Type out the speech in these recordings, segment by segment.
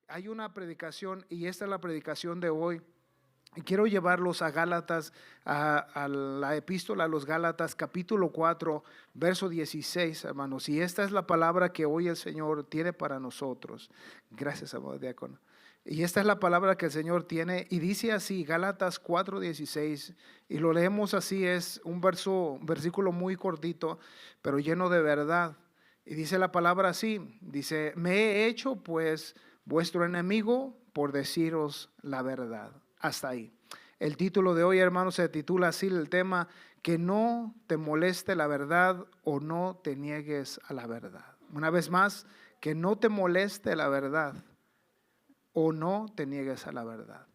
hay una predicación y esta es la predicación de hoy. Y quiero llevarlos a Gálatas, a la epístola a los Gálatas, capítulo 4, verso 16, hermanos. Y esta es la palabra que hoy el Señor tiene para nosotros. Gracias, amado diácono. Y esta es la palabra que el Señor tiene y dice así, Gálatas 4:16, y lo leemos así, es un versículo muy cortito, pero lleno de verdad. Y dice la palabra así, dice, me he hecho pues vuestro enemigo por deciros la verdad. Hasta ahí. El título de hoy, hermanos, se titula así el tema, que no te moleste la verdad o no te niegues a la verdad. Una vez más, que no te moleste la verdad o no te niegues a la verdad.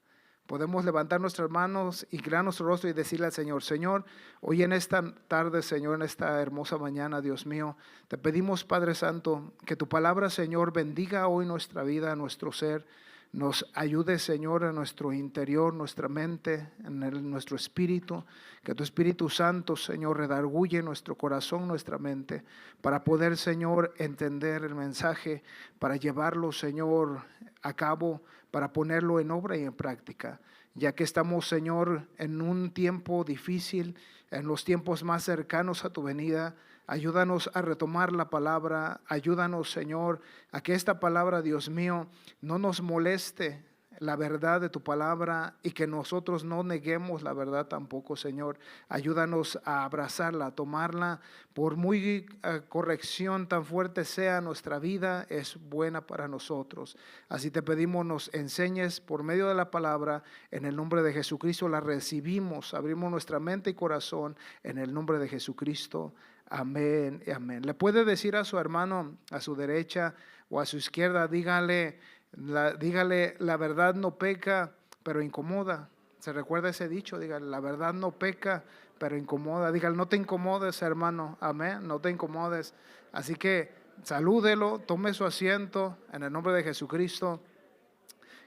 Podemos levantar nuestras manos, inclinar nuestro rostro y decirle al Señor, Señor, hoy en esta tarde, Señor, en esta hermosa mañana, Dios mío, te pedimos, Padre Santo, que tu palabra, Señor, bendiga hoy nuestra vida, nuestro ser, nos ayude, Señor, en nuestro interior, nuestra mente, nuestro espíritu, que tu Espíritu Santo, Señor, redarguye nuestro corazón, nuestra mente, para poder, Señor, entender el mensaje, para llevarlo, Señor, a cabo, para ponerlo en obra y en práctica, ya que estamos, Señor, en un tiempo difícil, en los tiempos más cercanos a tu venida. Ayúdanos a retomar la palabra, ayúdanos, Señor, a que esta palabra, Dios mío, no nos moleste la verdad de tu palabra y que nosotros no neguemos la verdad tampoco, Señor. Ayúdanos a abrazarla, a tomarla, por muy corrección tan fuerte sea nuestra vida, es buena para nosotros. Así te pedimos, nos enseñes por medio de la palabra, en el nombre de Jesucristo la recibimos, abrimos nuestra mente y corazón en el nombre de Jesucristo. Amén y amén. Le puede decir a su hermano a su derecha o a su izquierda, dígale, la verdad no peca, pero incomoda. ¿Se recuerda ese dicho? Dígale, la verdad no peca, pero incomoda. Dígale, no te incomodes, hermano. Amén, no te incomodes. Así que salúdelo, tome su asiento en el nombre de Jesucristo.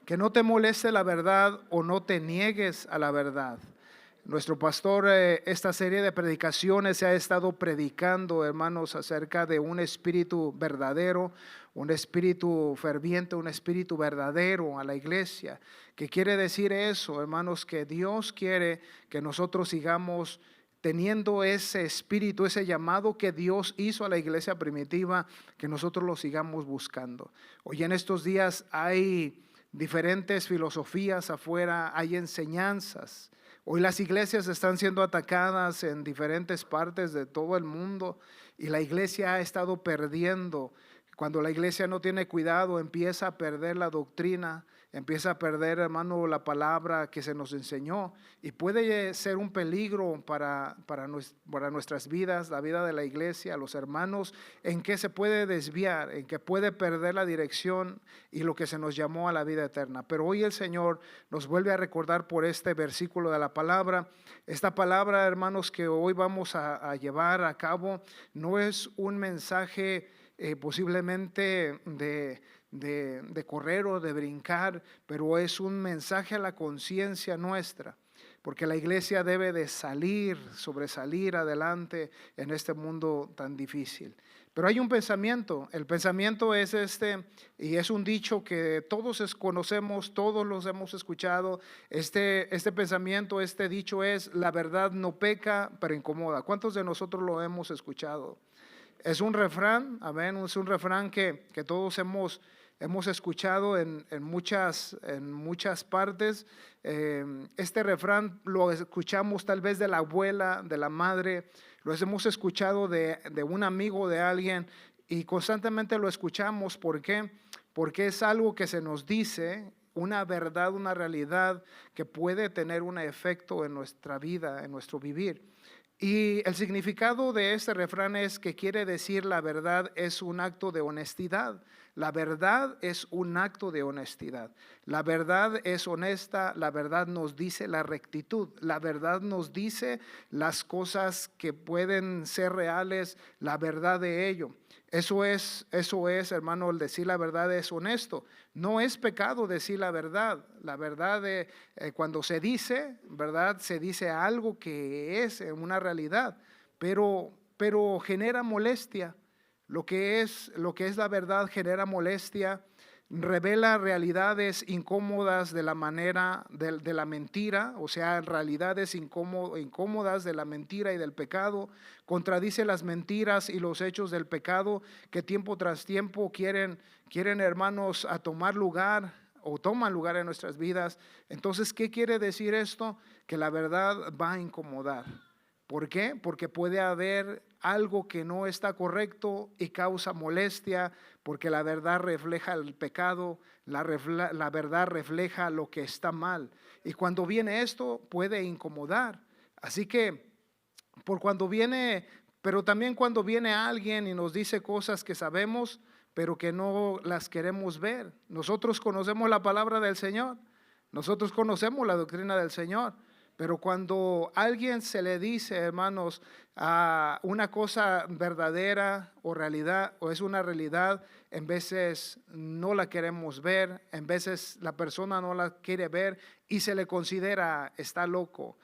Que no te moleste la verdad o no te niegues a la verdad. Nuestro pastor, esta serie de predicaciones se ha estado predicando, hermanos, acerca de un espíritu verdadero, un espíritu ferviente, un espíritu verdadero a la iglesia. ¿Qué quiere decir eso, hermanos? Que Dios quiere que nosotros sigamos teniendo ese espíritu, ese llamado que Dios hizo a la iglesia primitiva, que nosotros lo sigamos buscando. Hoy en estos días hay diferentes filosofías afuera, hay enseñanzas. Hoy las iglesias están siendo atacadas en diferentes partes de todo el mundo y la iglesia ha estado perdiendo. Cuando la iglesia no tiene cuidado, empieza a perder la doctrina, empieza a perder, hermano, la palabra que se nos enseñó y puede ser un peligro para nuestras vidas, la vida de la iglesia, los hermanos, en que se puede desviar, en que puede perder la dirección y lo que se nos llamó a la vida eterna. Pero hoy el Señor nos vuelve a recordar por este versículo de la palabra. Esta palabra, hermanos, que hoy vamos a llevar a cabo, no es un mensaje posiblemente de correr o de brincar, pero es un mensaje a la conciencia nuestra, porque la iglesia debe de sobresalir adelante en este mundo tan difícil. Pero hay un pensamiento, el pensamiento es este, y es un dicho que todos conocemos, todos los hemos escuchado. Este pensamiento, este dicho es, la verdad no peca, pero incomoda. ¿Cuántos de nosotros lo hemos escuchado? Es un refrán, amén, es un refrán que todos hemos escuchado en muchas partes. Este refrán lo escuchamos tal vez de la abuela, de la madre, lo hemos escuchado de un amigo, de alguien, y constantemente lo escuchamos. ¿Por qué? Porque es algo que se nos dice, una verdad, una realidad que puede tener un efecto en nuestra vida, en nuestro vivir. Y el significado de este refrán es que quiere decir la verdad es un acto de honestidad. La verdad es un acto de honestidad. La verdad es honesta, la verdad nos dice la rectitud, la verdad nos dice las cosas que pueden ser reales, la verdad de ello. Eso es, hermano, el decir la verdad es honesto. No es pecado decir la verdad. La verdad, cuando se dice, ¿verdad? Se dice algo que es una realidad, pero genera molestia. Lo que es la verdad genera molestia. revela realidades incómodas de la manera de la mentira, o sea, realidades incómodas de la mentira y del pecado. Contradice las mentiras y los hechos del pecado que tiempo tras tiempo quieren hermanos a tomar lugar o toman lugar en nuestras vidas. Entonces, ¿qué quiere decir esto? Que la verdad va a incomodar. ¿Por qué? Porque puede haber algo que no está correcto y causa molestia, porque la verdad refleja el pecado, la verdad refleja lo que está mal. Y cuando viene esto puede incomodar. Así que pero también cuando viene alguien y nos dice cosas que sabemos, pero que no las queremos ver. Nosotros conocemos la palabra del Señor, nosotros conocemos la doctrina del Señor. Pero cuando a alguien se le dice, hermanos, una cosa verdadera o realidad, o es una realidad, en veces no la queremos ver, en veces la persona no la quiere ver y se le considera está loco.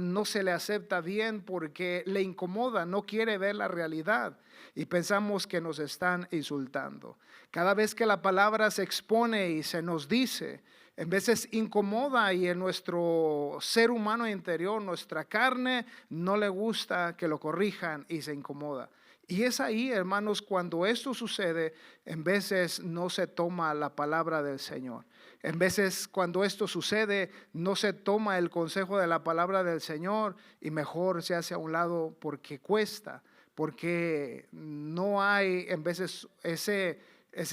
No se le acepta bien porque le incomoda, no quiere ver la realidad y pensamos que nos están insultando. Cada vez que la palabra se expone y se nos dice, en veces incomoda y en nuestro ser humano interior, nuestra carne, no le gusta que lo corrijan y se incomoda. Y es ahí, hermanos, cuando esto sucede, en veces no se toma la palabra del Señor. En veces cuando esto sucede, no se toma el consejo de la palabra del Señor y mejor se hace a un lado porque cuesta, porque no hay en veces ese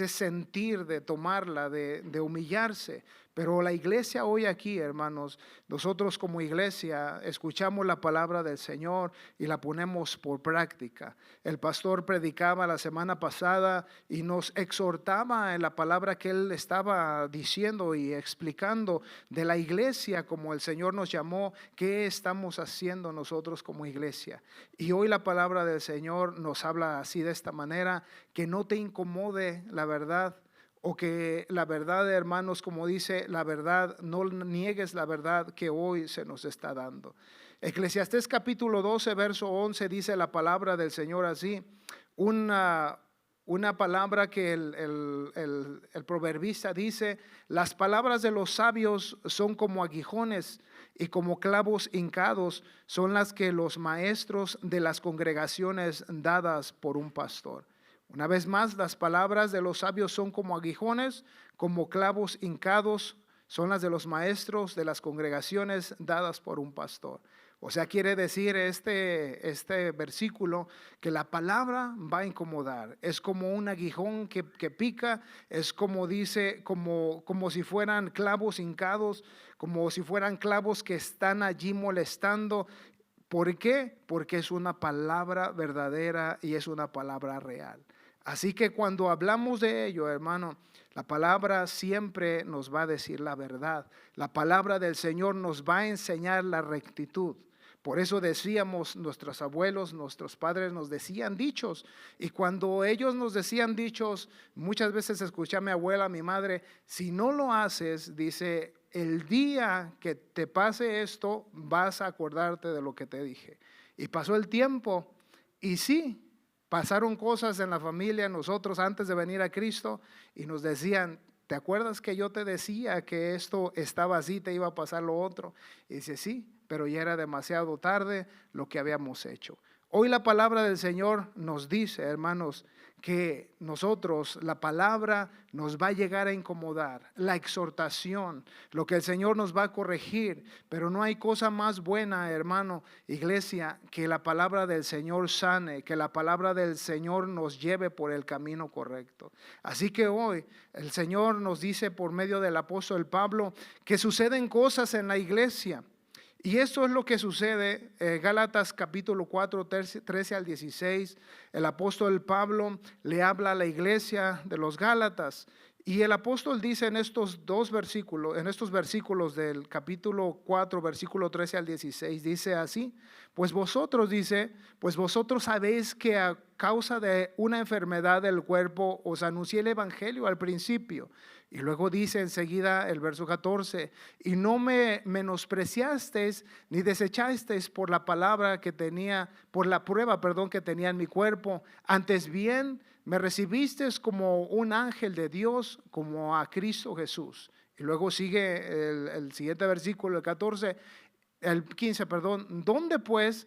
sentir de tomarla, de humillarse. Pero la iglesia hoy aquí, hermanos, nosotros como iglesia escuchamos la palabra del Señor y la ponemos por práctica. El pastor predicaba la semana pasada y nos exhortaba en la palabra que él estaba diciendo y explicando de la iglesia como el Señor nos llamó, qué estamos haciendo nosotros como iglesia. Y hoy la palabra del Señor nos habla así de esta manera, que no te incomode la verdad. O que la verdad, hermanos, como dice la verdad, no niegues la verdad que hoy se nos está dando. Eclesiastés capítulo 12, verso 11 dice la palabra del Señor así, una palabra que el proverbista dice, las palabras de los sabios son como aguijones y como clavos hincados son las que los maestros de las congregaciones dadas por un pastor. Una vez más, las palabras de los sabios son como aguijones, como clavos hincados, son las de los maestros de las congregaciones dadas por un pastor. O sea, quiere decir este versículo que la palabra va a incomodar. Es como un aguijón que pica, es como dice, como si fueran clavos hincados, como si fueran clavos que están allí molestando. ¿Por qué? Porque es una palabra verdadera y es una palabra real. Así que cuando hablamos de ello, hermano, la palabra siempre nos va a decir la verdad. La palabra del Señor nos va a enseñar la rectitud. Por eso decíamos, nuestros abuelos, nuestros padres nos decían dichos. Y cuando ellos nos decían dichos, muchas veces escuché a mi abuela, a mi madre, si no lo haces, dice, el día que te pase esto, vas a acordarte de lo que te dije. Y pasó el tiempo y sí, pasaron cosas en la familia, nosotros antes de venir a Cristo, y nos decían, ¿te acuerdas que yo te decía que esto estaba así, te iba a pasar lo otro? Y dice, sí, pero ya era demasiado tarde lo que habíamos hecho. Hoy la palabra del Señor nos dice, hermanos, que nosotros, la palabra nos va a llegar a incomodar, la exhortación, lo que el Señor nos va a corregir, pero no hay cosa más buena, hermano, iglesia, que la palabra del Señor sane, que la palabra del Señor nos lleve por el camino correcto. Así que hoy el Señor nos dice por medio del apóstol Pablo que suceden cosas en la iglesia. Y esto es lo que sucede, Gálatas capítulo 4, 13 al 16, el apóstol Pablo le habla a la iglesia de los Gálatas y el apóstol dice en estos versículos del capítulo 4, versículo 13 al 16, dice así, pues vosotros sabéis que a causa de una enfermedad del cuerpo os anuncié el evangelio al principio. Y luego dice enseguida el verso 14, y no me menospreciasteis ni desechasteis por la prueba que tenía en mi cuerpo, antes bien me recibiste como un ángel de Dios, como a Cristo Jesús. Y luego sigue el siguiente versículo, el 14, el 15, perdón. ¿Dónde pues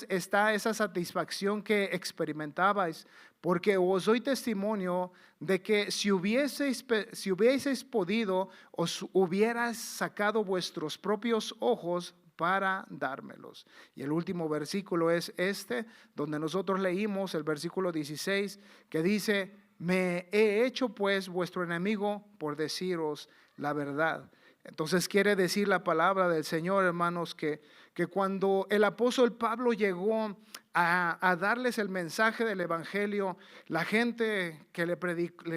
está esa satisfacción que experimentabais? Porque os doy testimonio de que si hubieseis podido, os hubierais sacado vuestros propios ojos para dármelos. Y el último versículo es donde nosotros leímos el versículo 16, que dice: me he hecho pues vuestro enemigo por deciros la verdad. Entonces quiere decir la palabra del Señor, hermanos, que cuando el apóstol Pablo llegó a darles el mensaje del evangelio, la gente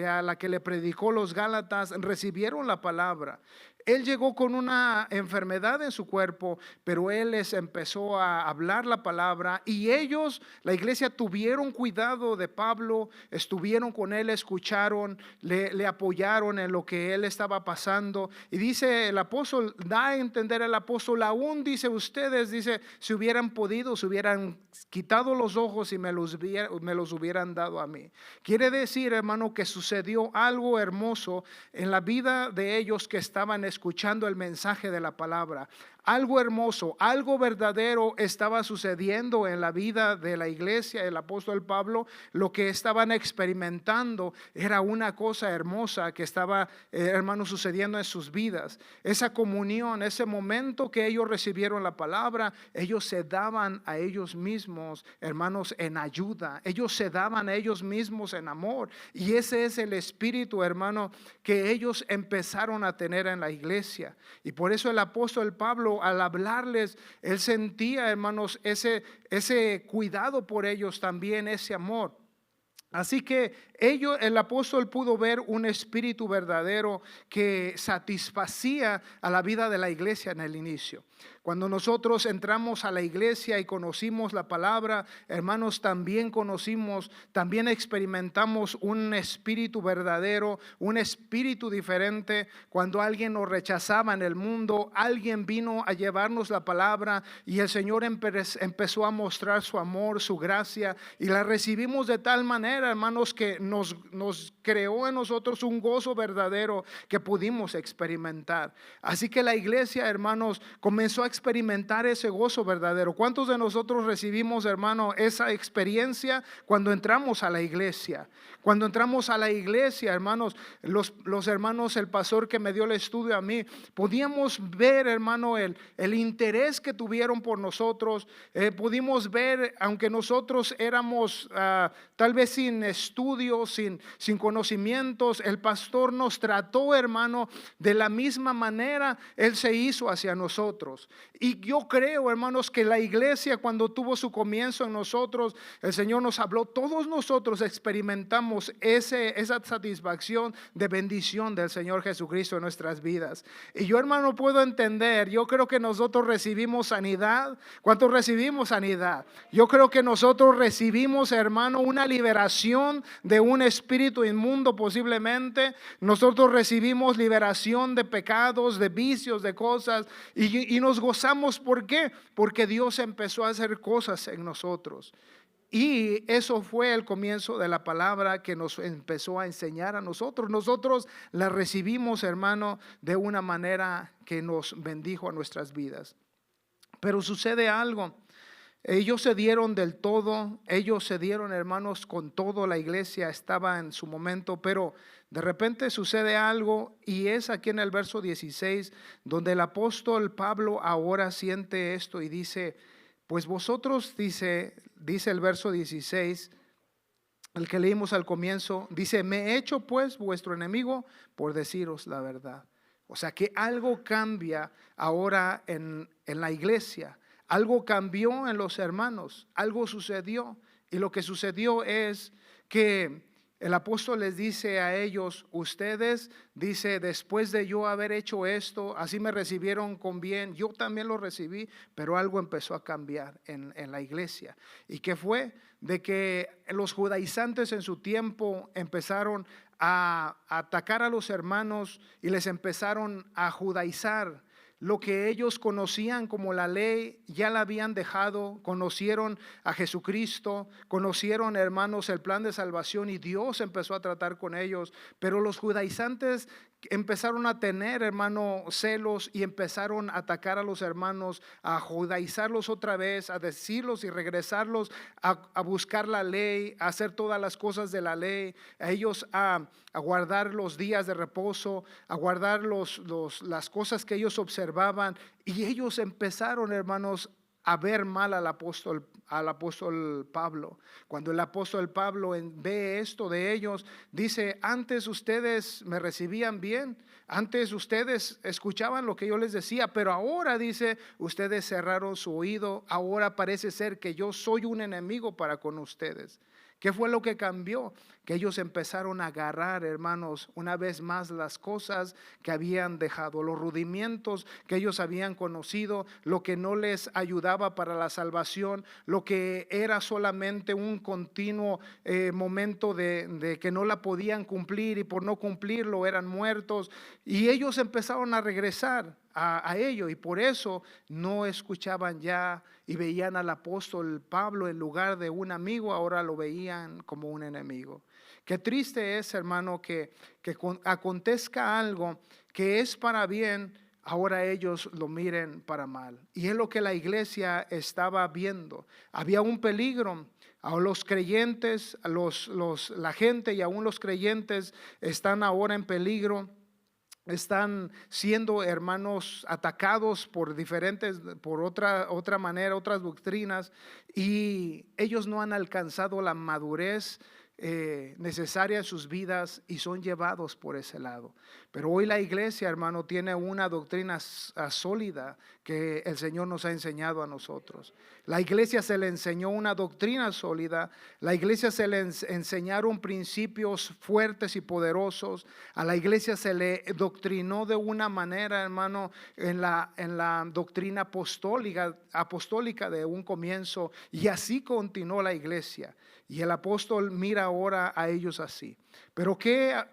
a la que le predicó los Gálatas recibieron la palabra. Él llegó con una enfermedad en su cuerpo, pero él les empezó a hablar la palabra, y ellos, la iglesia, tuvieron cuidado de Pablo, estuvieron con él, escucharon, le apoyaron en lo que él estaba pasando. Y dice el apóstol, da a entender el apóstol, aún dice ustedes, dice, si hubieran podido, se hubieran quitado los ojos y me los hubieran dado a mí. Quiere decir, hermano, que sucedió algo hermoso en la vida de ellos que estaban escuchando el mensaje de la palabra. Algo hermoso, algo verdadero estaba sucediendo en la vida de la iglesia. El apóstol Pablo, lo que estaban experimentando era una cosa hermosa que estaba, hermanos, sucediendo en sus vidas. Esa comunión, ese momento que ellos recibieron la palabra, ellos se daban a ellos mismos, hermanos, en ayuda. Ellos se daban a ellos mismos en amor. Y ese es el espíritu, hermano, que ellos empezaron a tener en la iglesia. Y por eso el apóstol Pablo, al hablarles, él sentía, hermanos, ese cuidado por ellos también, ese amor. Así que el apóstol pudo ver un espíritu verdadero que satisfacía a la vida de la iglesia en el inicio. Cuando nosotros entramos a la iglesia y conocimos la palabra, hermanos, también experimentamos un espíritu verdadero, un espíritu diferente. Cuando alguien nos rechazaba en el mundo, alguien vino a llevarnos la palabra y el Señor empezó a mostrar su amor, su gracia, y la recibimos de tal manera, hermanos, que nos creó en nosotros un gozo verdadero que pudimos experimentar. Así que la iglesia, hermanos, comenzó a experimentar ese gozo verdadero. ¿Cuántos de nosotros recibimos, hermano, esa experiencia cuando entramos a la iglesia? Cuando entramos a la iglesia, hermanos, los hermanos, el pastor que me dio el estudio a mí, podíamos ver, hermano, el interés que tuvieron por nosotros. Pudimos ver, aunque nosotros éramos tal vez sin estudios, sin conocimientos, el pastor nos trató, hermano, de la misma manera él se hizo hacia nosotros. Y yo creo, hermanos, que la iglesia, cuando tuvo su comienzo en nosotros, el Señor nos habló, todos nosotros experimentamos esa satisfacción de bendición del Señor Jesucristo en nuestras vidas. Y yo, hermano, puedo entender, yo creo que nosotros recibimos sanidad. ¿Cuántos recibimos sanidad? Yo creo que nosotros recibimos, hermano, una liberación de un espíritu inmundo posiblemente. Nosotros recibimos liberación de pecados, de vicios, de cosas, y nos gozamos. ¿Por qué? Porque Dios empezó a hacer cosas en nosotros. Y eso fue el comienzo de la palabra que nos empezó a enseñar a nosotros. Nosotros la recibimos, hermano, de una manera que nos bendijo a nuestras vidas. Pero sucede algo. Ellos se dieron del todo, ellos se dieron, hermanos, con todo. La iglesia estaba en su momento, pero de repente sucede algo, y es aquí en el verso 16 donde el apóstol Pablo ahora siente esto y dice: pues vosotros, dice el verso 16, el que leímos al comienzo, dice: me he hecho pues vuestro enemigo por deciros la verdad. O sea que algo cambia ahora en la iglesia. Algo cambió en los hermanos, algo sucedió, y lo que sucedió es que el apóstol les dice a ellos: ustedes, dice, después de yo haber hecho esto, así me recibieron con bien, yo también lo recibí, pero algo empezó a cambiar en la iglesia. ¿Y qué fue? De que los judaizantes en su tiempo empezaron a atacar a los hermanos y les empezaron a judaizar. lo que ellos conocían como la ley, ya la habían dejado, conocieron a Jesucristo, conocieron, hermanos, el plan de salvación y Dios empezó a tratar con ellos. Pero los judaizantes empezaron a tener, hermano, celos y empezaron a atacar a los hermanos, a judaizarlos otra vez, a decirlos y regresarlos a buscar la ley, a hacer todas las cosas de la ley, a ellos a guardar los días de reposo, a guardar las cosas que ellos observaban. Y ellos empezaron, hermanos, a ver mal al apóstol Pablo. Cuando el apóstol Pablo ve esto de ellos, dice: antes ustedes me recibían bien, antes ustedes escuchaban lo que yo les decía, pero ahora, dice, ustedes cerraron su oído, ahora parece ser que yo soy un enemigo para con ustedes. ¿Qué fue lo que cambió? Que ellos empezaron a agarrar, hermanos, una vez más las cosas que habían dejado, los rudimentos que ellos habían conocido, lo que no les ayudaba para la salvación, lo que era solamente un continuo momento de que no la podían cumplir y por no cumplirlo eran muertos. Y ellos empezaron a regresar a ello, y por eso no escuchaban ya y veían al apóstol Pablo, en lugar de un amigo, ahora lo veían como un enemigo. Qué triste es, hermano, que acontezca algo que es para bien, ahora ellos lo miren para mal. Y es lo que la iglesia estaba viendo. Había un peligro. A los creyentes, la gente y aún los creyentes están ahora en peligro. Están siendo, hermanos, atacados por otra manera, otras doctrinas, y ellos no han alcanzado la madurez necesaria en sus vidas y son llevados por ese lado. Pero hoy la iglesia, hermano, tiene una doctrina sólida que el Señor nos ha enseñado a nosotros. La iglesia se le enseñó una doctrina sólida, la iglesia se le enseñaron principios fuertes y poderosos, a la iglesia se le doctrinó de una manera, hermano, en la doctrina apostólica de un comienzo, y así continuó la iglesia. Y el apóstol mira ahora a ellos así. Pero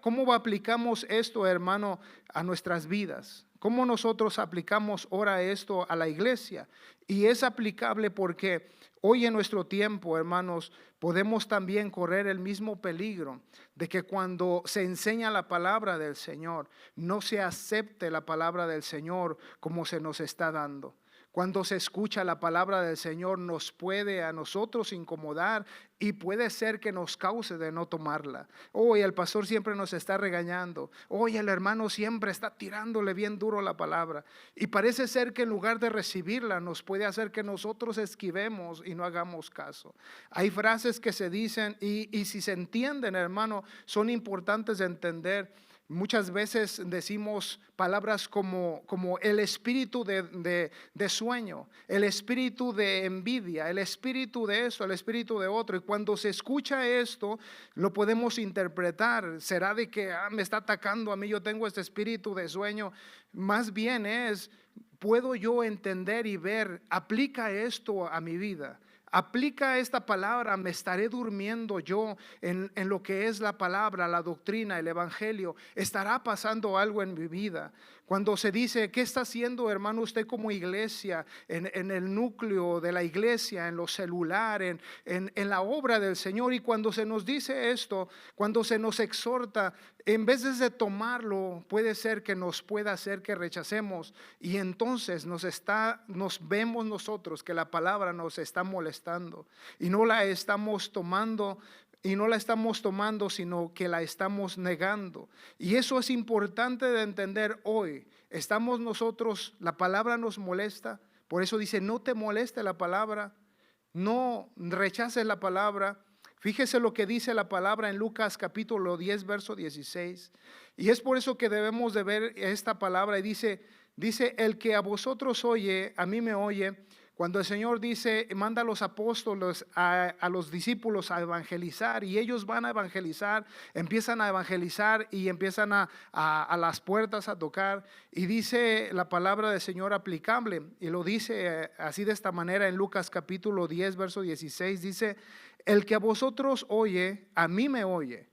¿cómo aplicamos esto, hermano, a nuestras vidas? ¿Cómo nosotros aplicamos ahora esto a la iglesia? Y es aplicable porque hoy en nuestro tiempo, hermanos, podemos también correr el mismo peligro de que cuando se enseña la palabra del Señor, no se acepte la palabra del Señor como se nos está dando. Cuando se escucha la palabra del Señor, nos puede a nosotros incomodar y puede ser que nos cause de no tomarla. Hoy el pastor siempre nos está regañando. Hoy el hermano siempre está tirándole bien duro la palabra. Y parece ser que en lugar de recibirla, nos puede hacer que nosotros esquivemos y no hagamos caso. Hay frases que se dicen y si se entienden, hermano, son importantes de entender. Muchas veces decimos palabras como el espíritu de sueño, el espíritu de envidia, el espíritu de esto, el espíritu de otro. Y cuando se escucha esto, lo podemos interpretar. ¿Será de que me está atacando a mí, yo tengo este espíritu de sueño? Más bien ¿puedo yo entender y ver, aplica esto a mi vida? Aplica esta palabra, me estaré durmiendo yo en lo que es la palabra, la doctrina, el evangelio. Estará pasando algo en mi vida. Cuando se dice, ¿qué está haciendo, hermano, usted como iglesia, en el núcleo de la iglesia, en lo celular, en la obra del Señor? Y cuando se nos dice esto, cuando se nos exhorta, en vez de tomarlo, puede ser que nos pueda hacer que rechacemos, y entonces nos vemos nosotros que la palabra nos está molestando y no la estamos tomando. Sino que la estamos negando. Y eso es importante de entender hoy. Estamos nosotros, la palabra nos molesta. Por eso dice, no te moleste la palabra, no rechaces la palabra. Fíjese lo que dice la palabra en Lucas capítulo 10, verso 16. Y es por eso que debemos de ver esta palabra. Y dice, el que a vosotros oye, a mí me oye. Cuando el Señor dice, manda a los apóstoles, a los discípulos a evangelizar, y ellos van a evangelizar, empiezan a evangelizar y empiezan a las puertas a tocar, y dice la palabra del Señor aplicable, y lo dice así de esta manera en Lucas capítulo 10, verso 16, dice, el que a vosotros oye, a mí me oye.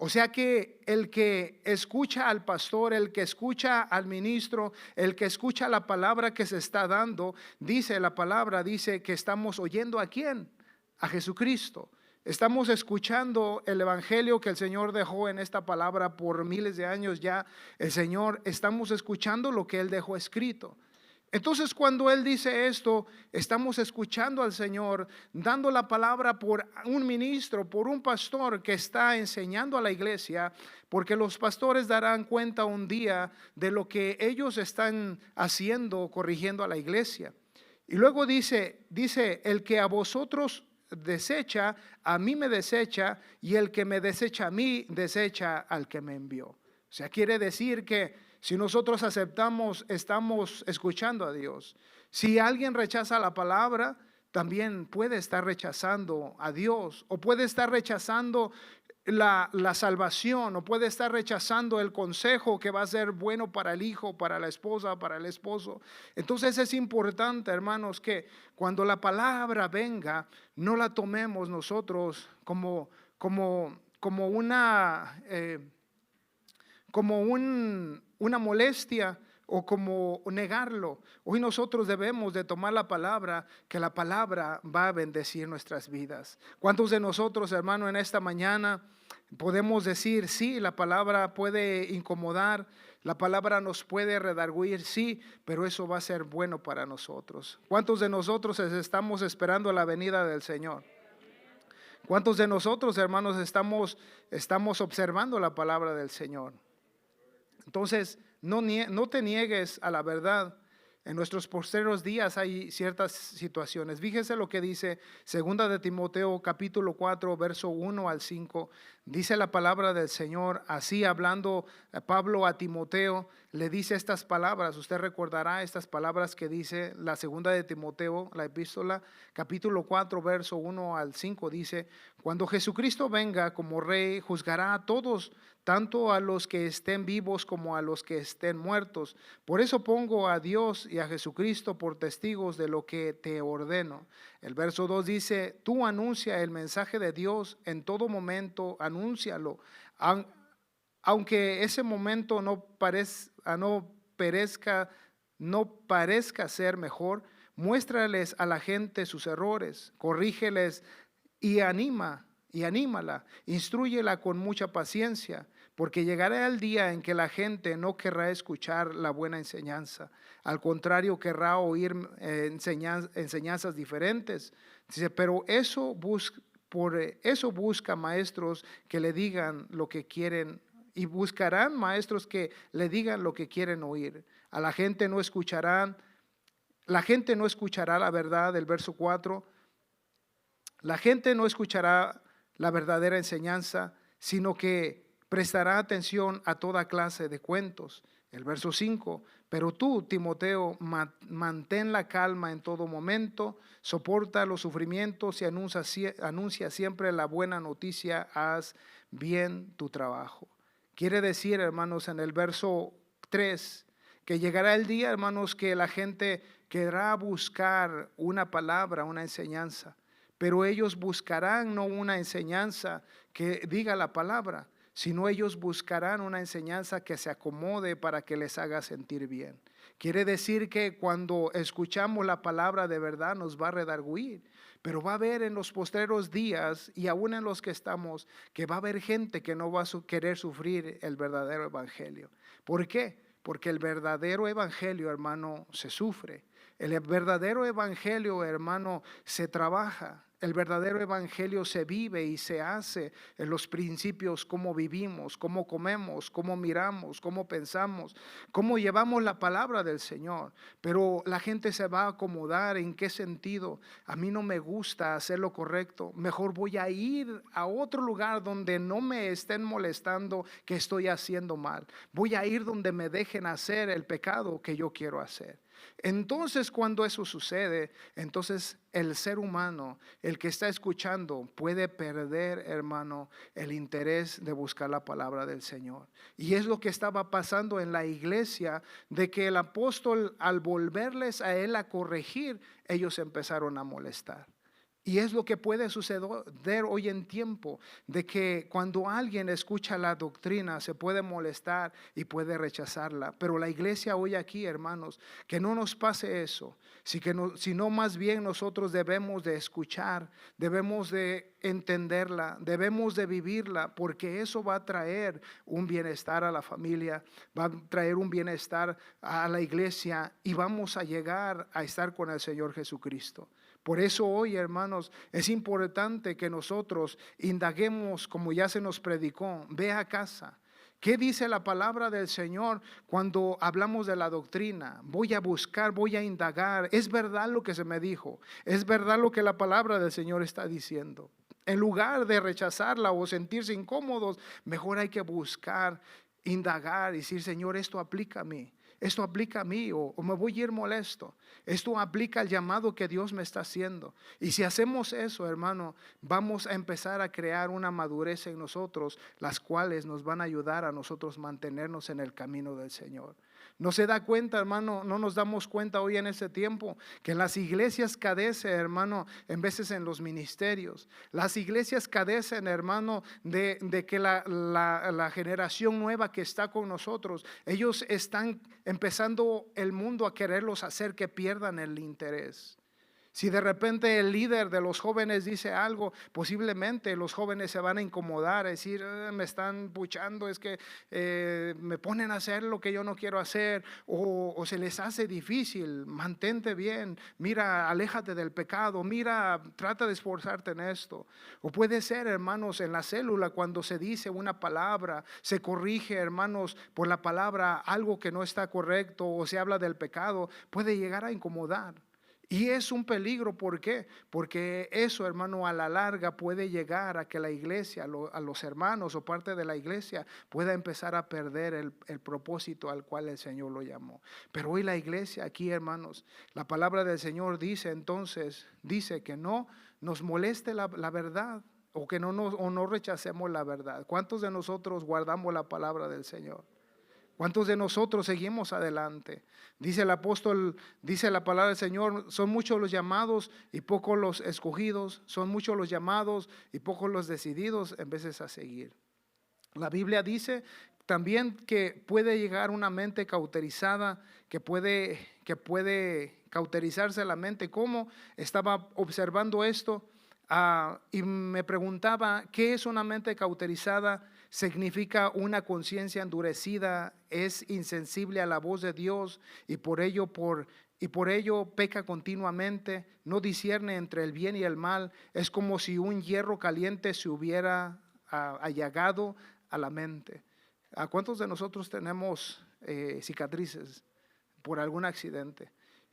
O sea que el que escucha al pastor, el que escucha al ministro, el que escucha la palabra que se está dando, dice la palabra, dice que estamos oyendo ¿a quién? A Jesucristo. Estamos escuchando el evangelio que el Señor dejó en esta palabra por miles de años ya. El Señor, estamos escuchando lo que Él dejó escrito. Entonces, cuando Él dice esto, estamos escuchando al Señor dando la palabra por un ministro, por un pastor que está enseñando a la iglesia, porque los pastores darán cuenta un día de lo que ellos están haciendo, corrigiendo a la iglesia. Y luego dice, el que a vosotros desecha, a mí me desecha, y el que me desecha a mí, desecha al que me envió. O sea, quiere decir que si nosotros aceptamos, estamos escuchando a Dios. Si alguien rechaza la palabra, también puede estar rechazando a Dios, o puede estar rechazando la salvación, o puede estar rechazando el consejo que va a ser bueno para el hijo, para la esposa, para el esposo. Entonces es importante, hermanos, que cuando la palabra venga, no la tomemos nosotros como una molestia o como negarlo. Hoy nosotros debemos de tomar la palabra, que la palabra va a bendecir nuestras vidas. ¿Cuántos de nosotros, hermano, en esta mañana podemos decir, sí, la palabra puede incomodar, la palabra nos puede redarguir, sí, pero eso va a ser bueno para nosotros? ¿Cuántos de nosotros estamos esperando la venida del Señor? ¿Cuántos de nosotros, hermanos, estamos observando la palabra del Señor? Entonces, no te niegues a la verdad. En nuestros postreros días hay ciertas situaciones. Fíjese lo que dice 2 de Timoteo capítulo 4, verso 1 al 5. Dice la palabra del Señor, así hablando Pablo a Timoteo, le dice estas palabras. Usted recordará estas palabras que dice la 2 de Timoteo, la epístola, capítulo 4, verso 1 al 5. Dice, cuando Jesucristo venga como rey, juzgará a todos, tanto a los que estén vivos como a los que estén muertos. Por eso pongo a Dios y a Jesucristo por testigos de lo que te ordeno. El verso 2 dice, tú anuncia el mensaje de Dios en todo momento, anúncialo, aunque ese momento no parezca ser mejor. Muéstrales a la gente sus errores, corrígeles y anímala, instrúyela con mucha paciencia, porque llegará el día en que la gente no querrá escuchar la buena enseñanza. Al contrario, querrá oír enseñanzas diferentes. Dice, por eso busca maestros que le digan lo que quieren, y buscarán maestros que le digan lo que quieren oír. La gente no escuchará la verdad, del verso 4. La gente no escuchará la verdadera enseñanza, sino que prestará atención a toda clase de cuentos. El verso 5, pero tú, Timoteo, mantén la calma en todo momento, soporta los sufrimientos y anuncia siempre la buena noticia, haz bien tu trabajo. Quiere decir, hermanos, en el verso 3, que llegará el día, hermanos, que la gente querrá buscar una palabra, una enseñanza, pero ellos buscarán no una enseñanza que diga la palabra, sino ellos buscarán una enseñanza que se acomode para que les haga sentir bien. Quiere decir que cuando escuchamos la palabra de verdad nos va a redarguir, pero va a haber en los postreros días y aún en los que estamos, que va a haber gente que no va a querer sufrir el verdadero evangelio. ¿Por qué? Porque el verdadero evangelio, hermano, se sufre. El verdadero evangelio, hermano, se trabaja. El verdadero evangelio se vive y se hace en los principios, cómo vivimos, cómo comemos, cómo miramos, cómo pensamos, cómo llevamos la palabra del Señor. Pero la gente se va a acomodar. ¿En qué sentido? A mí no me gusta hacer lo correcto. Mejor voy a ir a otro lugar donde no me estén molestando que estoy haciendo mal. Voy a ir donde me dejen hacer el pecado que yo quiero hacer. Entonces, cuando eso sucede, entonces el ser humano, el que está escuchando, puede perder, hermano, el interés de buscar la palabra del Señor. Y es lo que estaba pasando en la iglesia, de que el apóstol, al volverles a él a corregir, ellos empezaron a molestar. Y es lo que puede suceder hoy en tiempo, de que cuando alguien escucha la doctrina se puede molestar y puede rechazarla. Pero la iglesia hoy aquí, hermanos, que no nos pase eso, sino más bien nosotros debemos de escuchar, debemos de entenderla, debemos de vivirla, porque eso va a traer un bienestar a la familia, va a traer un bienestar a la iglesia y vamos a llegar a estar con el Señor Jesucristo. Por eso hoy, hermanos, es importante que nosotros indaguemos, como ya se nos predicó, ve a casa. ¿Qué dice la palabra del Señor cuando hablamos de la doctrina? Voy a buscar, voy a indagar. ¿Es verdad lo que se me dijo? ¿Es verdad lo que la palabra del Señor está diciendo? En lugar de rechazarla o sentirse incómodos, mejor hay que buscar, indagar y decir, Señor, esto aplica a mí. Esto aplica a mí o me voy a ir molesto. Esto aplica al llamado que Dios me está haciendo. Y si hacemos eso, hermano, vamos a empezar a crear una madurez en nosotros, las cuales nos van a ayudar a nosotros mantenernos en el camino del Señor. No se da cuenta, hermano, no nos damos cuenta hoy en este tiempo que en las iglesias cadece, hermano, en veces en los ministerios. Las iglesias cadecen, hermano, de que la generación nueva que está con nosotros, ellos están empezando el mundo a quererlos hacer que pierdan el interés. Si de repente el líder de los jóvenes dice algo, posiblemente los jóvenes se van a incomodar, a decir, me están puchando, es que me ponen a hacer lo que yo no quiero hacer, o se les hace difícil. Mantente bien, mira, aléjate del pecado, mira, trata de esforzarte en esto. O puede ser, hermanos, en la célula cuando se dice una palabra, se corrige, hermanos, por la palabra algo que no está correcto, o se habla del pecado, puede llegar a incomodar. Y es un peligro, ¿por qué? Porque eso, hermano, a la larga puede llegar a que la iglesia, a los hermanos o parte de la iglesia pueda empezar a perder el propósito al cual el Señor lo llamó. Pero hoy la iglesia aquí, hermanos, la palabra del Señor dice entonces, dice que no nos moleste la verdad o que no rechacemos la verdad. ¿Cuántos de nosotros guardamos la palabra del Señor? ¿Cuántos de nosotros seguimos adelante? Dice el apóstol, dice la palabra del Señor, son muchos los llamados y pocos los escogidos, son muchos los llamados y pocos los decididos en veces a seguir. La Biblia dice también que puede llegar una mente cauterizada, que puede cauterizarse la mente. ¿Cómo? Estaba observando esto y me preguntaba, ¿qué es una mente cauterizada? Significa una conciencia endurecida, es insensible a la voz de Dios y por ello peca continuamente, no discierne entre el bien y el mal. Es como si un hierro caliente se hubiera allagado a la mente. ¿A cuántos de nosotros tenemos cicatrices por algún accidente?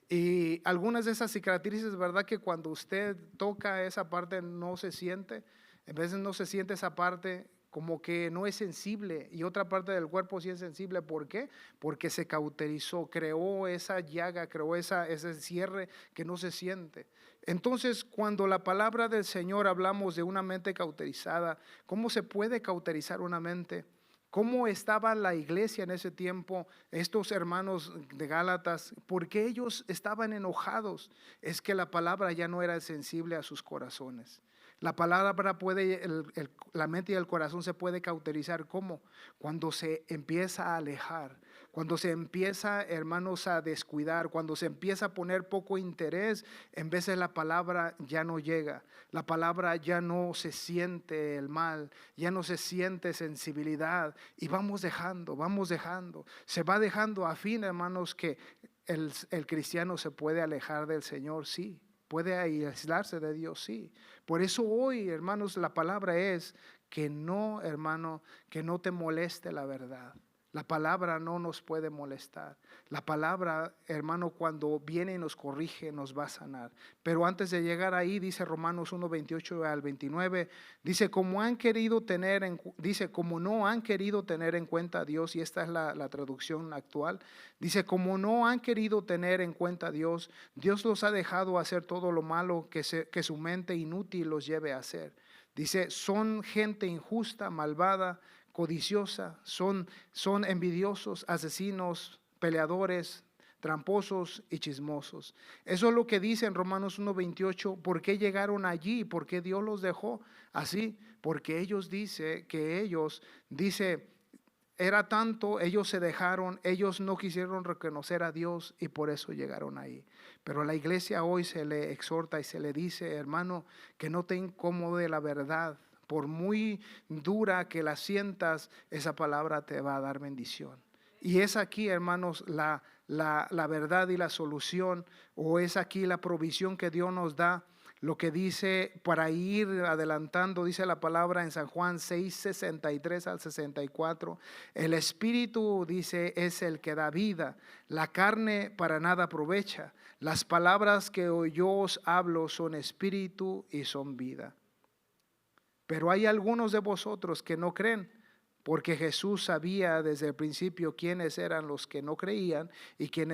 Y algunas de esas cicatrices, ¿verdad? Que cuando usted toca esa parte no se siente, a veces no se siente esa parte, como que no es sensible, y otra parte del cuerpo sí es sensible. ¿Por qué? Porque se cauterizó, creó esa llaga, creó ese cierre que no se siente. Entonces, cuando la palabra del Señor hablamos de una mente cauterizada, ¿cómo se puede cauterizar una mente? ¿Cómo estaba la iglesia en ese tiempo, estos hermanos de Gálatas? ¿Por qué ellos estaban enojados? Es que la palabra ya no era sensible a sus corazones. La palabra la mente y el corazón se puede cauterizar. ¿Cómo? Cuando se empieza a alejar, cuando se empieza, hermanos, a descuidar, cuando se empieza a poner poco interés, en vez de la palabra ya no llega, la palabra ya no se siente el mal, ya no se siente sensibilidad y vamos dejando, se va dejando a fin, hermanos, que el cristiano se puede alejar del Señor, sí. Puede aislarse de Dios, sí. Por eso hoy, hermanos, la palabra es que no, hermano, que no te moleste la verdad. La palabra no nos puede molestar. La palabra, hermano, cuando viene y nos corrige, nos va a sanar. Pero antes de llegar ahí, dice Romanos 1, 28 al 29, dice, como no han querido tener en cuenta a Dios, y esta es la traducción actual, dice, como no han querido tener en cuenta a Dios, Dios los ha dejado hacer todo lo malo que su mente inútil los lleve a hacer. Dice, son gente injusta, malvada, codiciosa, son envidiosos, asesinos, peleadores, tramposos y chismosos. Eso es lo que dice en Romanos 1:28. ¿Por qué llegaron allí? ¿Por qué Dios los dejó así? Porque ellos dice, era tanto, ellos se dejaron, ellos no quisieron reconocer a Dios y por eso llegaron ahí. Pero a la iglesia hoy se le exhorta y se le dice, hermano, que no te incomode la verdad. Por muy dura que la sientas, esa palabra te va a dar bendición. Y es aquí, hermanos, la verdad y la solución, o es aquí la provisión que Dios nos da. Lo que dice, para ir adelantando, dice la palabra en San Juan 6:63 al 64, el Espíritu, dice, es el que da vida, la carne para nada aprovecha. Las palabras que hoy yo os hablo son espíritu y son vida. Pero hay algunos de vosotros que no creen, porque Jesús sabía desde el principio quiénes eran los que no creían y quién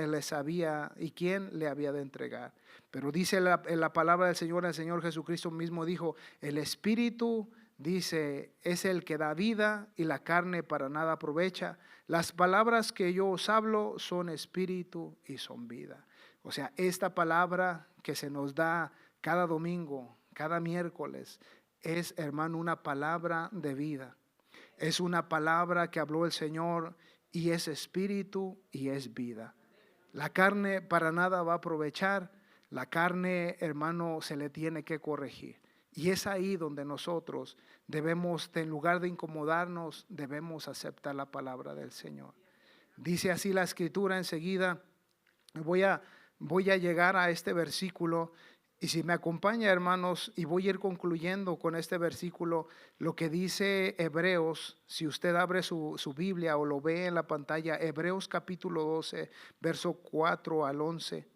le había de entregar. Pero dice en la palabra del Señor, el Señor Jesucristo mismo dijo, el Espíritu, dice, es el que da vida y la carne para nada aprovecha. Las palabras que yo os hablo son espíritu y son vida. O sea, esta palabra que se nos da cada domingo, cada miércoles, es, hermano, una palabra de vida. Es una palabra que habló el Señor y es espíritu y es vida. La carne para nada va a aprovechar. La carne, hermano, se le tiene que corregir. Y es ahí donde nosotros debemos, en lugar de incomodarnos, debemos aceptar la palabra del Señor. Dice así la Escritura enseguida. Voy a llegar a este versículo. Y si me acompaña, hermanos, y voy a ir concluyendo con este versículo, lo que dice Hebreos, si usted abre su Biblia o lo ve en la pantalla, Hebreos capítulo 12, verso 4 al 11.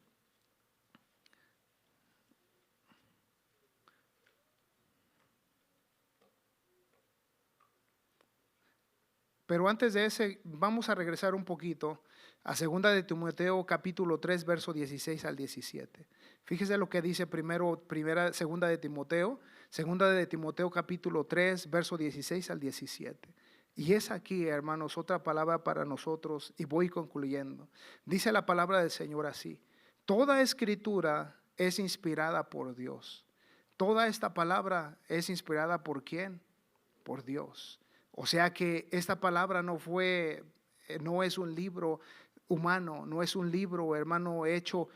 Pero antes de ese, vamos a regresar un poquito a 2 de Timoteo capítulo 3, verso 16 al 17. Fíjese lo que dice segunda de Timoteo capítulo 3, verso 16 al 17. Y es aquí, hermanos, otra palabra para nosotros y voy concluyendo. Dice la palabra del Señor así: toda escritura es inspirada por Dios. Toda esta palabra es inspirada ¿por quién? Por Dios. O sea que esta palabra no es un libro humano, no es un libro, hermano, hecho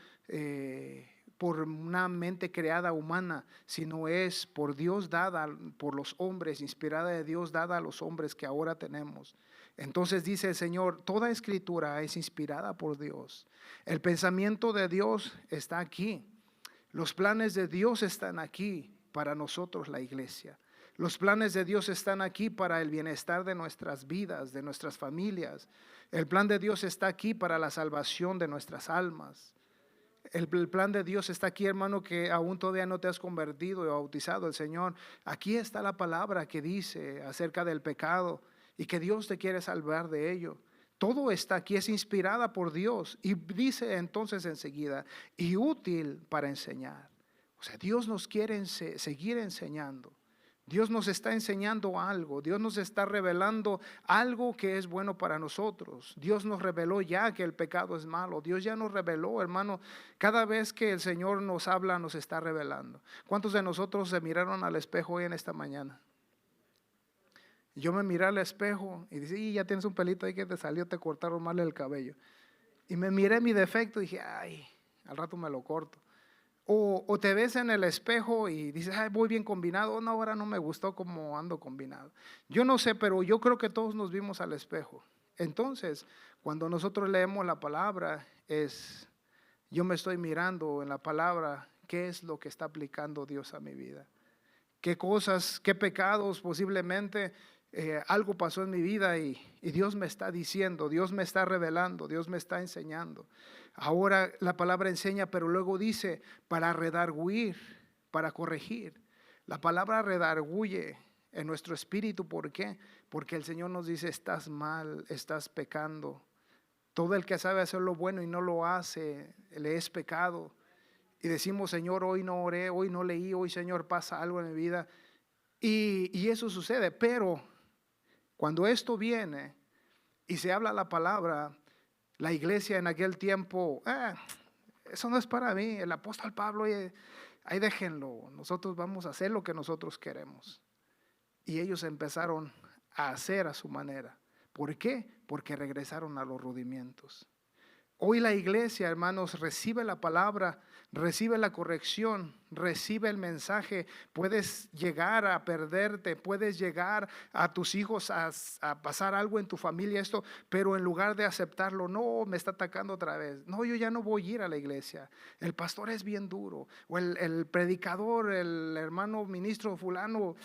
por una mente creada humana, sino es por Dios dada, por los hombres, inspirada de Dios dada a los hombres que ahora tenemos. Entonces dice el Señor, toda escritura es inspirada por Dios. El pensamiento de Dios está aquí. Los planes de Dios están aquí para nosotros, la iglesia. Los planes de Dios están aquí para el bienestar de nuestras vidas, de nuestras familias. El plan de Dios está aquí para la salvación de nuestras almas. El plan de Dios está aquí, hermano, que aún todavía no te has convertido o bautizado el Señor. Aquí está la palabra que dice acerca del pecado y que Dios te quiere salvar de ello. Todo está aquí, es inspirada por Dios y dice entonces enseguida, y útil para enseñar. O sea, Dios nos quiere seguir enseñando. Dios nos está enseñando algo, Dios nos está revelando algo que es bueno para nosotros. Dios nos reveló ya que el pecado es malo, Dios ya nos reveló, hermano, cada vez que el Señor nos habla nos está revelando. ¿Cuántos de nosotros se miraron al espejo hoy en esta mañana? Yo me miré al espejo y dije, ya tienes un pelito ahí que te salió, te cortaron mal el cabello. Y me miré mi defecto y dije, ay, al rato me lo corto. O te ves en el espejo y dices, ay, voy bien combinado. No, ahora no me gustó cómo ando combinado. Yo no sé, pero yo creo que todos nos vimos al espejo. Entonces, cuando nosotros leemos la palabra, yo me estoy mirando en la palabra, ¿qué es lo que está aplicando Dios a mi vida? ¿Qué cosas, qué pecados posiblemente algo pasó en mi vida y Dios me está diciendo, Dios me está revelando, Dios me está enseñando? Ahora la palabra enseña, pero luego dice para redarguir, para corregir. La palabra redarguye en nuestro espíritu. ¿Por qué? Porque el Señor nos dice, estás mal, estás pecando. Todo el que sabe hacer lo bueno y no lo hace, le es pecado. Y decimos, Señor, hoy no oré, hoy no leí, hoy, Señor, pasa algo en mi vida. Y eso sucede, pero cuando esto viene y se habla la palabra La iglesia en aquel tiempo, eso no es para mí, el apóstol Pablo, ahí déjenlo, nosotros vamos a hacer lo que nosotros queremos. Y ellos empezaron a hacer a su manera. ¿Por qué? Porque regresaron a los rudimientos. Hoy la iglesia, hermanos, recibe la palabra, recibe la corrección, recibe el mensaje. Puedes llegar a perderte, puedes llegar a tus hijos a pasar algo en tu familia, pero en lugar de aceptarlo, no, me está atacando otra vez. No, yo ya no voy a ir a la iglesia. El pastor es bien duro. O el predicador, el hermano ministro fulano,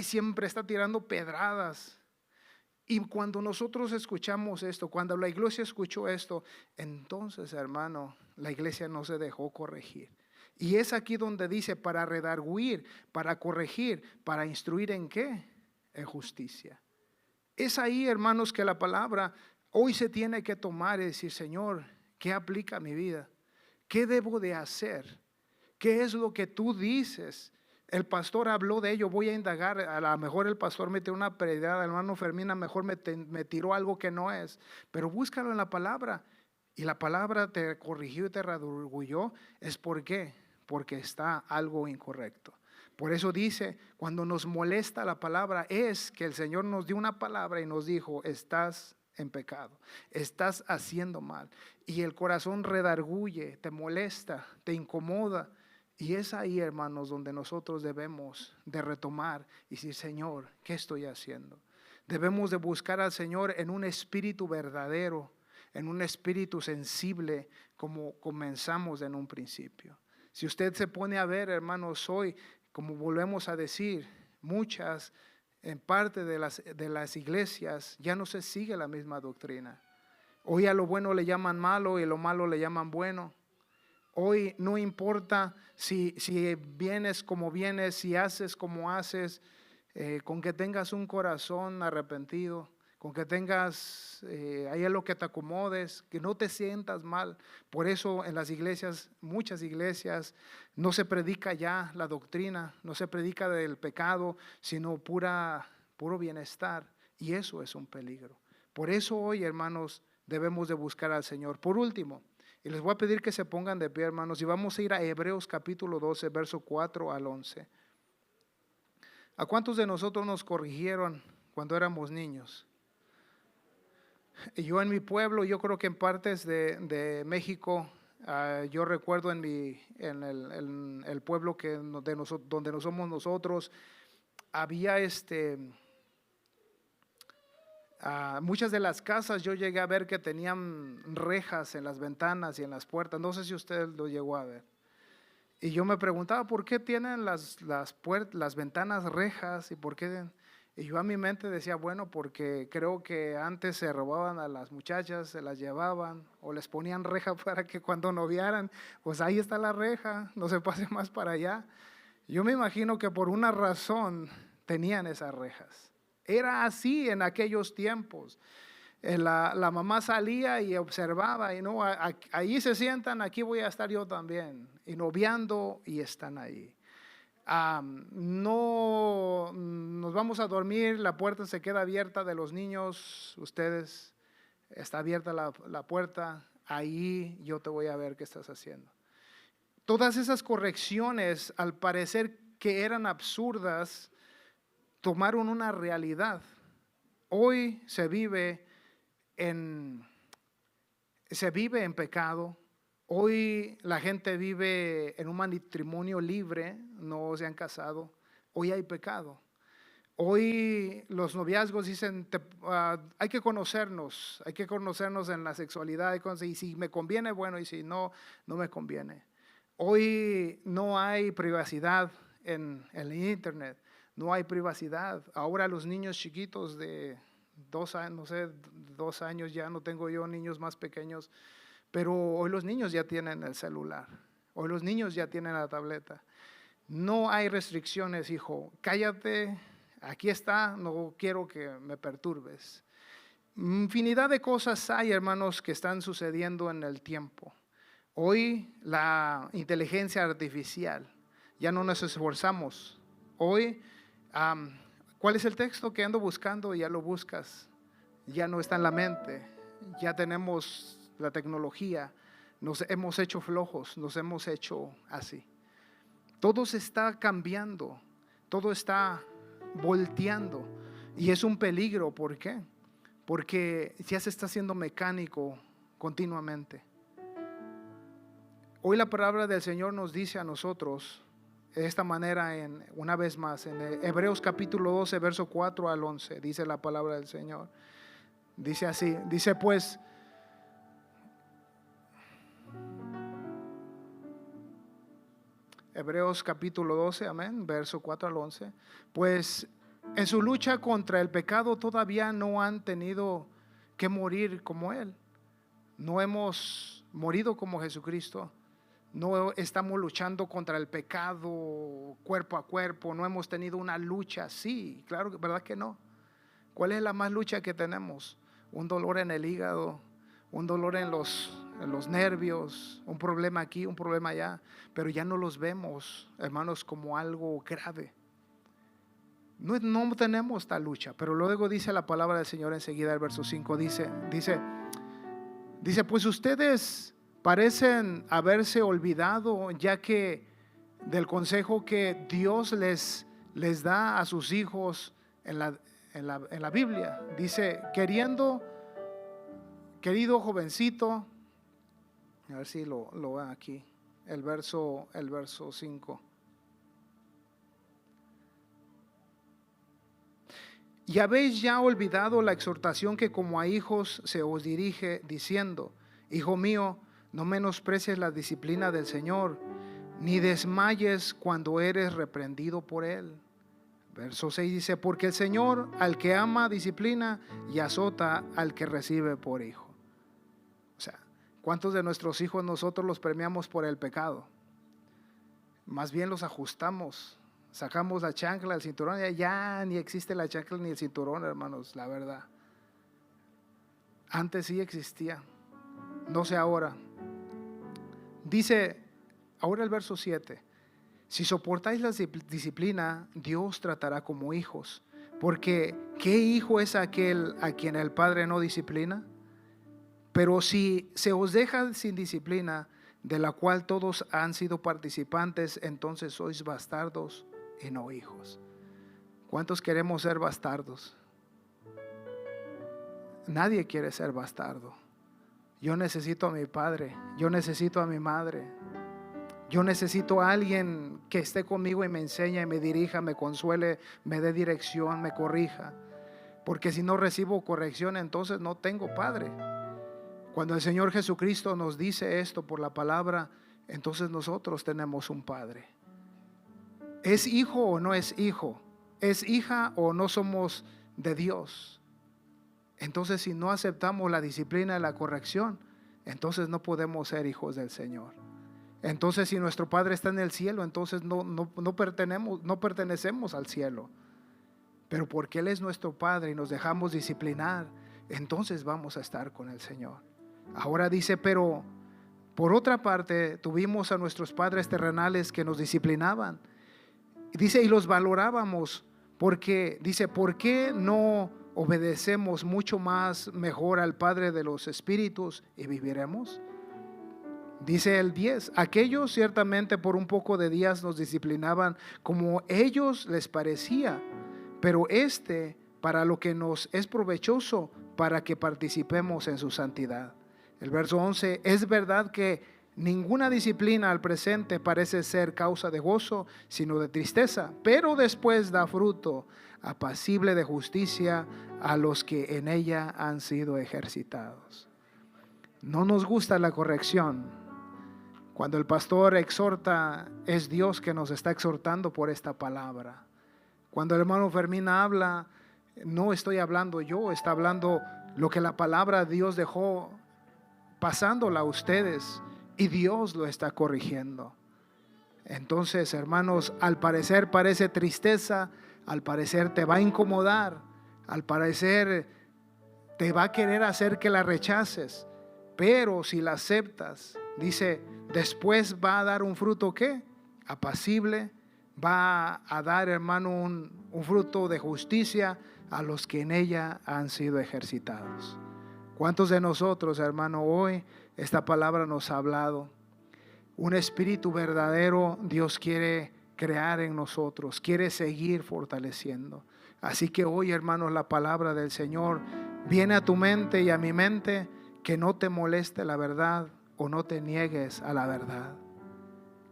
siempre está tirando pedradas. Y cuando nosotros escuchamos esto, cuando la iglesia escuchó esto, entonces, hermano, la iglesia no se dejó corregir. Y es aquí donde dice, para redarguir, para corregir, para instruir ¿en qué? En justicia. Es ahí, hermanos, que la palabra hoy se tiene que tomar y decir, Señor, ¿qué aplica a mi vida? ¿Qué debo de hacer? ¿Qué es lo que tú dices? El pastor habló de ello, voy a indagar, a lo mejor el pastor me tiró una predicada, el hermano Fermín a lo mejor me tiró algo que no es, pero búscalo en la palabra, y la palabra te corrigió y te redarguyó. ¿Es por qué? Porque está algo incorrecto. Por eso dice, cuando nos molesta la palabra, es que el Señor nos dio una palabra y nos dijo, estás en pecado, estás haciendo mal, y el corazón redarguye, te molesta, te incomoda. Y es ahí, hermanos, donde nosotros debemos de retomar y decir, Señor, ¿qué estoy haciendo? Debemos de buscar al Señor en un espíritu verdadero, en un espíritu sensible, como comenzamos en un principio. Si usted se pone a ver, hermanos, hoy, como volvemos a decir, muchas, en parte de las iglesias, ya no se sigue la misma doctrina. Hoy a lo bueno le llaman malo y a lo malo le llaman bueno. Hoy no importa si vienes como vienes, si haces como haces, con que tengas un corazón arrepentido, con que tengas ahí es lo que te acomodes, que no te sientas mal. Por eso en las iglesias, muchas iglesias, no se predica ya la doctrina, no se predica del pecado, sino puro bienestar. Y eso es un peligro. Por eso hoy, hermanos, debemos de buscar al Señor. Por último, y les voy a pedir que se pongan de pie, hermanos, y vamos a ir a Hebreos capítulo 12, verso 4 al 11. ¿A cuántos de nosotros nos corrigieron cuando éramos niños? Yo en mi pueblo, yo creo que en partes de México, yo recuerdo en el pueblo donde no somos nosotros, había muchas de las casas yo llegué a ver que tenían rejas en las ventanas y en las puertas. No sé si usted lo llegó a ver. Y yo me preguntaba, ¿por qué tienen las ventanas rejas? Y yo a mi mente decía, bueno, porque creo que antes se robaban a las muchachas, se las llevaban o les ponían reja para que cuando noviaran, pues ahí está la reja, no se pase más para allá. Yo me imagino que por una razón tenían esas rejas. Era así en aquellos tiempos. La mamá salía y observaba, y no, ahí se sientan, aquí voy a estar yo también, y noviando, y están ahí. No nos vamos a dormir, la puerta se queda abierta de los niños, ustedes, está abierta la puerta, ahí yo te voy a ver qué estás haciendo. Todas esas correcciones, al parecer que eran absurdas, tomaron una realidad. Hoy se vive en pecado. Hoy la gente vive en un matrimonio libre, no se han casado. Hoy hay pecado. Hoy los noviazgos dicen, hay que conocernos en la sexualidad, y si me conviene, bueno, y si no, no me conviene. Hoy no hay privacidad en el internet. No hay privacidad. Ahora los niños chiquitos de 2 años, no sé, 2 años, ya no tengo yo niños más pequeños, pero hoy los niños ya tienen el celular. Hoy los niños ya tienen la tableta. No hay restricciones, hijo. Cállate, aquí está, no quiero que me perturbes. Infinidad de cosas hay, hermanos, que están sucediendo en el tiempo. Hoy la inteligencia artificial, ya no nos esforzamos. Hoy, ¿cuál es el texto que ando buscando? Ya lo buscas, ya no está en la mente, ya tenemos la tecnología, nos hemos hecho flojos, nos hemos hecho así. Todo se está cambiando, todo está volteando y es un peligro. ¿Por qué? Porque ya se está haciendo mecánico continuamente. Hoy la palabra del Señor nos dice a nosotros de esta manera, una vez más, en Hebreos capítulo 12, verso 4 al 11, dice la palabra del Señor. Dice así, dice pues, Hebreos capítulo 12, amén, verso 4 al 11, pues en su lucha contra el pecado todavía no han tenido que morir como Él. No hemos morido como Jesucristo. No estamos luchando contra el pecado cuerpo a cuerpo. No hemos tenido una lucha así. Claro, ¿verdad que no? ¿Cuál es la más lucha que tenemos? Un dolor en el hígado, un dolor en los nervios, un problema aquí, un problema allá. Pero ya no los vemos, hermanos, como algo grave. No tenemos tal lucha. Pero luego dice la palabra del Señor enseguida, el verso 5, dice, pues ustedes parecen haberse olvidado ya que del consejo que Dios les da a sus hijos en la Biblia. Dice, querido jovencito, a ver si lo va aquí, el verso 5. Y habéis ya olvidado la exhortación que como a hijos se os dirige, diciendo, hijo mío, no menosprecies la disciplina del Señor, ni desmayes cuando eres reprendido por Él. Verso 6 dice, porque el Señor al que ama disciplina y azota al que recibe por hijo. O sea, ¿cuántos de nuestros hijos nosotros los premiamos por el pecado? Más bien los ajustamos. Sacamos la chancla, el cinturón, ya ni existe la chancla ni el cinturón, hermanos, la verdad. Antes sí existía, no sé ahora. Dice ahora el verso 7, si soportáis la disciplina, Dios tratará como hijos, porque ¿qué hijo es aquel a quien el Padre no disciplina? Pero si se os deja sin disciplina, de la cual todos han sido participantes, entonces sois bastardos y no hijos. ¿Cuántos queremos ser bastardos? Nadie quiere ser bastardo. Yo necesito a mi padre, yo necesito a mi madre, yo necesito a alguien que esté conmigo y me enseñe, y me dirija, me consuele, me dé dirección, me corrija. Porque si no recibo corrección, entonces no tengo padre. Cuando el Señor Jesucristo nos dice esto por la palabra, entonces nosotros tenemos un padre. ¿Es hijo o no es hijo? ¿Es hija o no somos de Dios? Entonces, si no aceptamos la disciplina y la corrección, entonces no podemos ser hijos del Señor. Entonces, si nuestro Padre está en el cielo, entonces no pertenecemos al cielo. Pero porque Él es nuestro Padre y nos dejamos disciplinar, entonces vamos a estar con el Señor. Ahora dice, pero por otra parte, tuvimos a nuestros padres terrenales que nos disciplinaban. Dice, y los valorábamos, porque dice, ¿por qué no obedecemos mucho más mejor al Padre de los Espíritus y viviremos? Dice el 10, aquellos ciertamente por un poco de días nos disciplinaban como ellos les parecía, pero para lo que nos es provechoso, para que participemos en su santidad. El verso 11, es verdad que ninguna disciplina al presente parece ser causa de gozo, sino de tristeza, pero después da fruto apacible de justicia a los que en ella han sido ejercitados. No nos gusta la corrección. Cuando el pastor exhorta, es Dios que nos está exhortando por esta palabra. Cuando el hermano Fermín habla, no estoy hablando yo, está hablando lo que la palabra de Dios dejó pasándola a ustedes, y Dios lo está corrigiendo. Entonces, hermanos, al parecer parece tristeza, al parecer te va a incomodar, al parecer te va a querer hacer que la rechaces, pero si la aceptas, dice, después va a dar un fruto ¿qué? Apacible, va a dar, hermano, un fruto de justicia a los que en ella han sido ejercitados. ¿Cuántos de nosotros, hermano, hoy esta palabra nos ha hablado? Un espíritu verdadero Dios quiere crear en nosotros, quiere seguir fortaleciendo. Así que hoy, hermanos, la palabra del Señor viene a tu mente y a mi mente, que no te moleste la verdad o no te niegues a la verdad.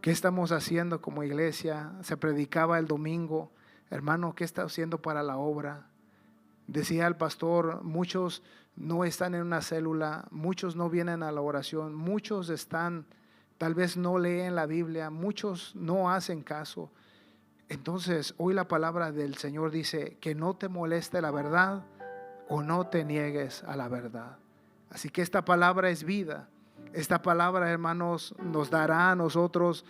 ¿Qué estamos haciendo como iglesia? Se predicaba el domingo. Hermano, ¿qué está haciendo para la obra? Decía el pastor, muchos no están en una célula, muchos no vienen a la oración, muchos están, tal vez no leen la Biblia, muchos no hacen caso. Entonces, hoy la palabra del Señor dice que no te moleste la verdad o no te niegues a la verdad. Así que esta palabra es vida. Esta palabra, hermanos, nos dará a nosotros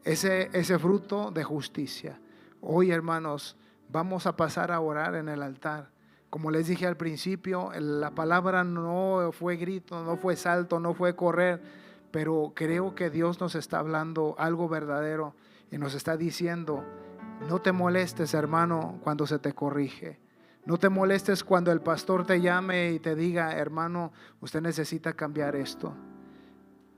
ese fruto de justicia. Hoy, hermanos, vamos a pasar a orar en el altar. Como les dije al principio, la palabra no fue grito, no fue salto, no fue correr, pero creo que Dios nos está hablando algo verdadero y nos está diciendo: no te molestes, hermano, cuando se te corrige. No te molestes cuando el pastor te llame y te diga: hermano, usted necesita cambiar esto.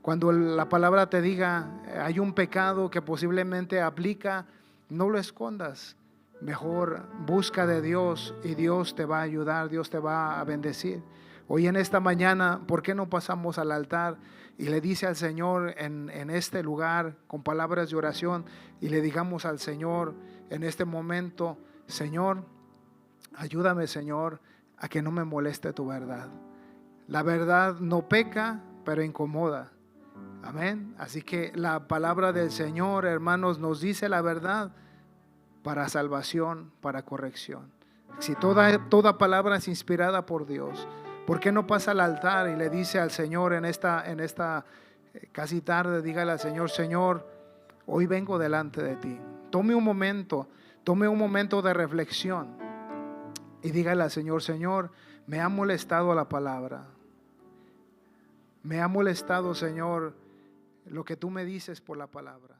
Cuando la palabra te diga hay un pecado que posiblemente aplica, no lo escondas. Mejor busca de Dios y Dios te va a ayudar, Dios te va a bendecir. Hoy en esta mañana, ¿por qué no pasamos al altar y le dice al Señor en este lugar con palabras de oración y le digamos al Señor en este momento: Señor, ayúdame, Señor, a que no me moleste tu verdad. La verdad no peca, pero incomoda. Amén. Así que la palabra del Señor, hermanos, nos dice la verdad para salvación, para corrección. Si toda palabra es inspirada por Dios, ¿por qué no pasa al altar y le dice al Señor en esta casi tarde, dígale al Señor: Señor, hoy vengo delante de ti. Tome un momento de reflexión y dígale al Señor: Señor, me ha molestado la palabra. Me ha molestado, Señor, lo que tú me dices por la palabra.